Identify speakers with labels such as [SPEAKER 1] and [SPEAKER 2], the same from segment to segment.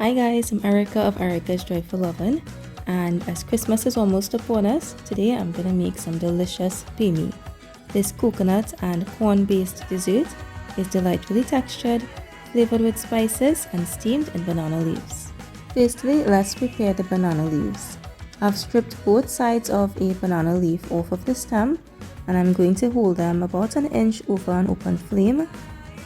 [SPEAKER 1] Hi guys, I'm Erica of Erica's Joyful Oven, and as Christmas is almost upon us, today I'm going to make some delicious paime. This coconut and corn based dessert is delightfully textured, flavored with spices and steamed in banana leaves. Firstly, let's prepare the banana leaves. I've stripped both sides of a banana leaf off of the stem, and I'm going to hold them about an inch over an open flame.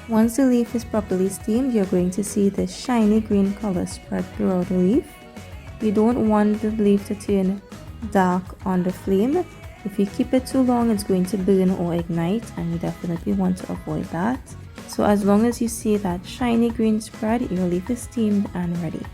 [SPEAKER 1] Once the leaf is properly steamed, you're going to see this shiny green color spread throughout the leaf. You don't want the leaf to turn dark on the flame. If you keep it too long, it's going to burn or ignite, and you definitely want to avoid that. So as long as you see that shiny green spread, your leaf is steamed and ready.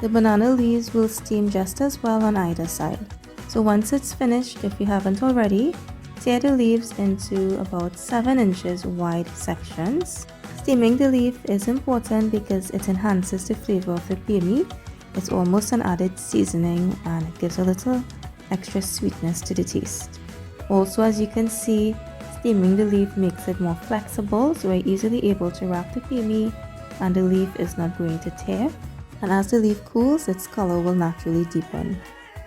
[SPEAKER 1] The banana leaves will steam just as well on either side. So once it's finished, if you haven't already, tear the leaves into about 7 inches wide sections. Steaming the leaf is important because it enhances the flavor of the paime. It's almost an added seasoning and it gives a little extra sweetness to the taste. Also, as you can see, steaming the leaf makes it more flexible, so we're easily able to wrap the paime and the leaf is not going to tear. And as the leaf cools, its color will naturally deepen.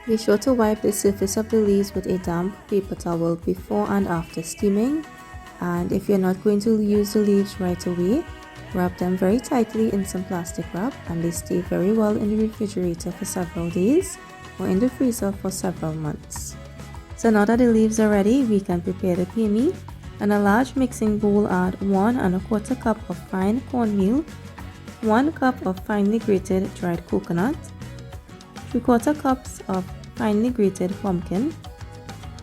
[SPEAKER 1] Be sure to wipe the surface of the leaves with a damp paper towel before and after steaming. And if you're not going to use the leaves right away, wrap them very tightly in some plastic wrap, and they stay very well in the refrigerator for several days or in the freezer for several months. So now that the leaves are ready, we can prepare the paime. In a large mixing bowl, add 1 1/4 cup of fine cornmeal, 1 cup of finely grated dried coconut, 3/4 cups of finely grated pumpkin,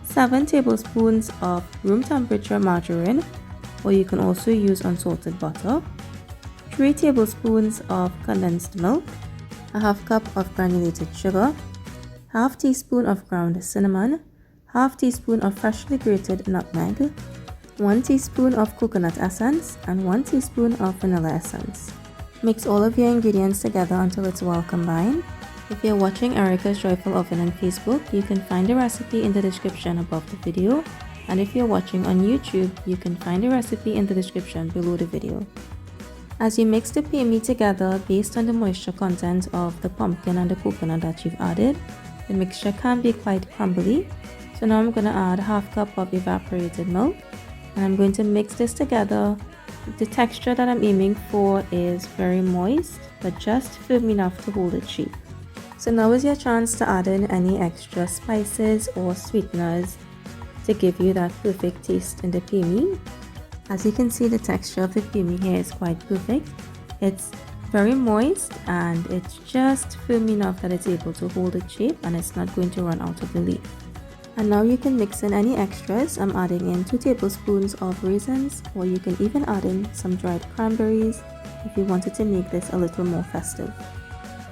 [SPEAKER 1] 7 tablespoons of room temperature margarine, or you can also use unsalted butter, 3 tablespoons of condensed milk, a half cup of granulated sugar, half teaspoon of ground cinnamon, half teaspoon of freshly grated nutmeg, 1 teaspoon of coconut essence, and 1 teaspoon of vanilla essence. Mix all of your ingredients together until it's well combined. If you're watching Erica's Joyful Oven on Facebook, you can find the recipe in the description above the video, and if you're watching on YouTube, you can find the recipe in the description below the video. As you mix the paime together based on the moisture content of the pumpkin and the coconut that you've added, the mixture can be quite crumbly. So now I'm going to add half cup of evaporated milk, and I'm going to mix this together. The texture that I'm aiming for is very moist, but just firm enough to hold it shape. So now is your chance to add in any extra spices or sweeteners to give you that perfect taste in the paime. As you can see, the texture of the paime here is quite perfect. It's very moist and it's just firm enough that it's able to hold its shape and it's not going to run out of the leaf. And now you can mix in any extras. I'm adding in 2 tablespoons of raisins, or you can even add in some dried cranberries if you wanted to make this a little more festive.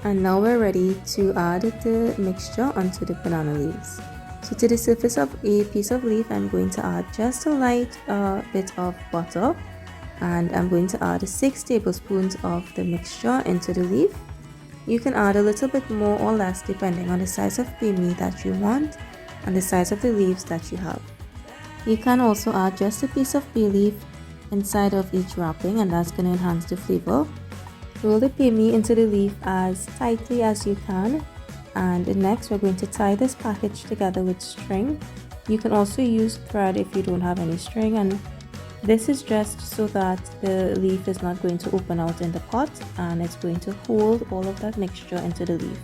[SPEAKER 1] And now we're ready to add the mixture onto the banana leaves. So to the surface of a piece of leaf, I'm going to add just a light bit of butter, and I'm going to add 6 tablespoons of the mixture into the leaf. You can add a little bit more or less depending on the size of paime that you want and the size of the leaves that you have. You can also add just a piece of bay leaf inside of each wrapping, and that's going to enhance the flavor. Roll the paime into the leaf as tightly as you can, and next we're going to tie this package together with string. You can also use thread if you don't have any string, and this is just so that the leaf is not going to open out in the pot and it's going to hold all of that mixture into the leaf.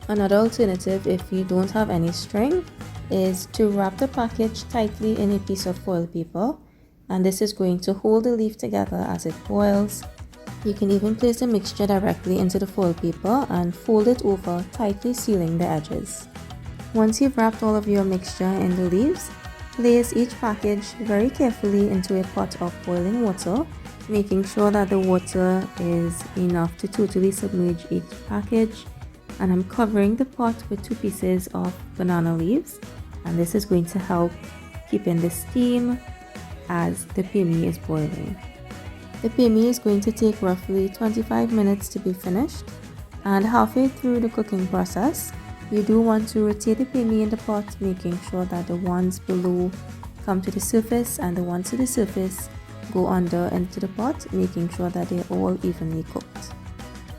[SPEAKER 1] Another alternative, if you don't have any string, is to wrap the package tightly in a piece of foil paper, and this is going to hold the leaf together as it boils. You can even place the mixture directly into the foil paper and fold it over, tightly sealing the edges. Once you've wrapped all of your mixture in the leaves, place each package very carefully into a pot of boiling water, making sure that the water is enough to totally submerge each package. And I'm covering the pot with 2 pieces of banana leaves, and this is going to help keep in the steam as the paime is boiling. The paime is going to take roughly 25 minutes to be finished, and halfway through the cooking process, you do want to rotate the paime in the pot, making sure that the ones below come to the surface and the ones to the surface go under into the pot, making sure that they're all evenly cooked.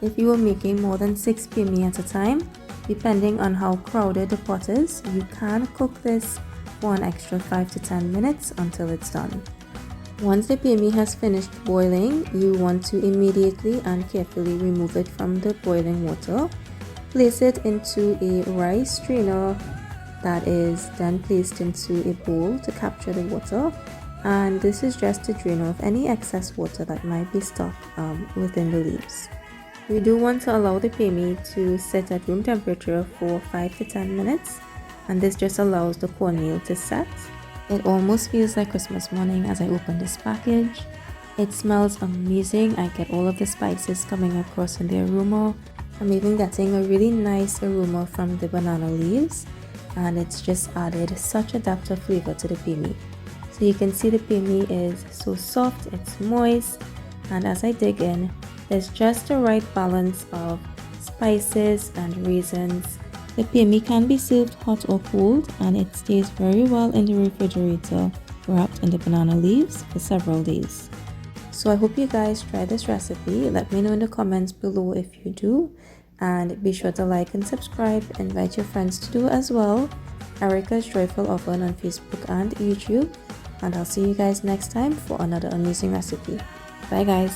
[SPEAKER 1] If you are making more than 6 paime at a time, depending on how crowded the pot is, you can cook this for an extra 5 to 10 minutes until it's done. Once the paime has finished boiling, you want to immediately and carefully remove it from the boiling water. Place it into a rice strainer that is then placed into a bowl to capture the water, and this is just to drain off any excess water that might be stuck within the leaves. We do want to allow the paime to sit at room temperature for 5 to 10 minutes, and this just allows the cornmeal to set. It almost feels like Christmas morning as I open this package. It smells amazing. I get all of the spices coming across in the aroma. I'm even getting a really nice aroma from the banana leaves, and it's just added such a depth of flavor to the paime. So you can see the paime is so soft, it's moist, and as I dig in, there's just the right balance of spices and raisins. The paime can be served hot or cold, and it stays very well in the refrigerator wrapped in the banana leaves for several days. So I hope you guys try this recipe. Let me know in the comments below if you do, and be sure to like and subscribe. Invite your friends to do as well. Erica's Joyful Oven on Facebook and YouTube, and I'll see you guys next time for another amazing recipe. Bye guys.